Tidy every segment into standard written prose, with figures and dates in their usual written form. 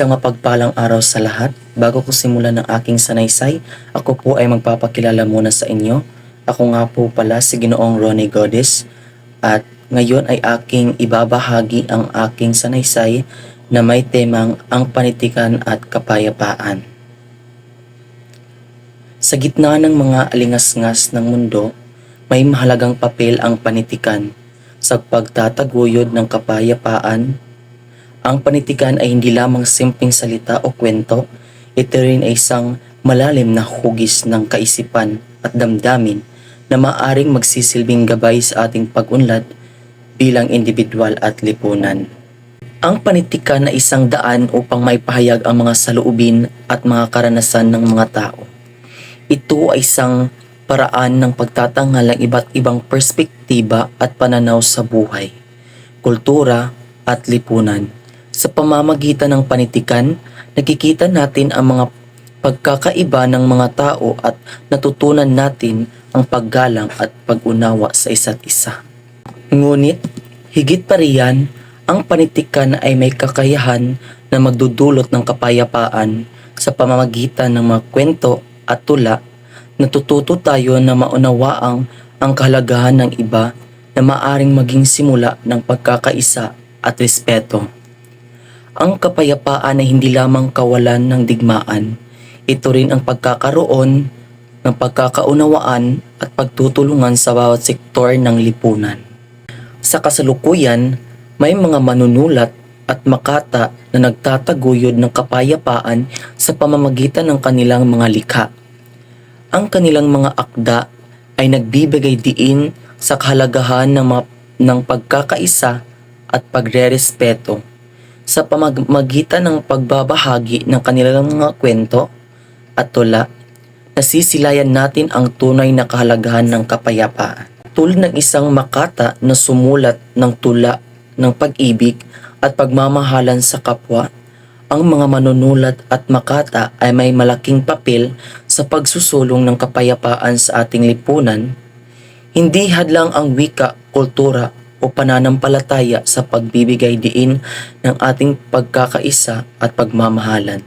Isang mapagpalang araw sa lahat. Bago ko simulan ng aking sanaysay, ako po ay magpapakilala muna sa inyo. Ako nga po pala si Ginoong Ronnie Godes at ngayon ay aking ibabahagi ang aking sanaysay na may temang ang panitikan at kapayapaan. Sa gitna ng mga alingas-ngas ng mundo, may mahalagang papel ang panitikan sa pagtataguyod ng kapayapaan. Ang panitikan ay hindi lamang simpleng salita o kwento, ito rin ay isang malalim na hugis ng kaisipan at damdamin na maaaring magsisilbing gabay sa ating pag-unlad bilang individual at lipunan. Ang panitikan ay isang daan upang maipahayag ang mga saloobin at mga karanasan ng mga tao. Ito ay isang paraan ng pagtatanghal ng iba't ibang perspektiba at pananaw sa buhay, kultura at lipunan. Sa pamamagitan ng panitikan, nakikita natin ang mga pagkakaiba ng mga tao at natutunan natin ang paggalang at pag-unawa sa isa't isa. Ngunit, higit pa riyan, ang panitikan ay may kakayahan na magdudulot ng kapayapaan sa pamamagitan ng mga kwento at tula. Natututo tayo na maunawaang ang kahalagahan ng iba na maaring maging simula ng pagkakaisa at respeto. Ang kapayapaan ay hindi lamang kawalan ng digmaan. Ito rin ang pagkakaroon ng pagkakaunawaan at pagtutulungan sa bawat sektor ng lipunan. Sa kasalukuyan, may mga manunulat at makata na nagtataguyod ng kapayapaan sa pamamagitan ng kanilang mga likha. Ang kanilang mga akda ay nagbibigay diin sa kahalagahan ng pagkakaisa at pagrerespeto. Sa pamamagitan ng pagbabahagi ng kanilang mga kwento at tula, nasisilayan natin ang tunay na kahalagahan ng kapayapaan. Tulad ng isang makata na sumulat ng tula ng pag-ibig at pagmamahalan sa kapwa, ang mga manunulat at makata ay may malaking papel sa pagsusulong ng kapayapaan sa ating lipunan. Hindi hadlang ang wika, kultura o pananampalataya sa pagbibigay diin ng ating pagkakaisa at pagmamahalan.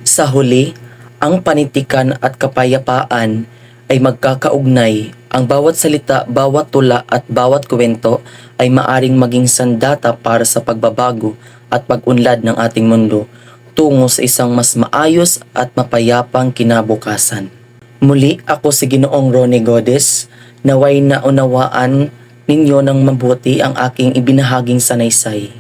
Sa huli, ang panitikan at kapayapaan ay magkakaugnay. Ang bawat salita, bawat tula at bawat kwento ay maaring maging sandata para sa pagbabago at pag-unlad ng ating mundo tungo sa isang mas maayos at mapayapang kinabukasan. Muli, ako si Ginoong Ronnie Godes. Naway naunawaan ninyo ng mabuti ang aking ibinahaging sanaysay.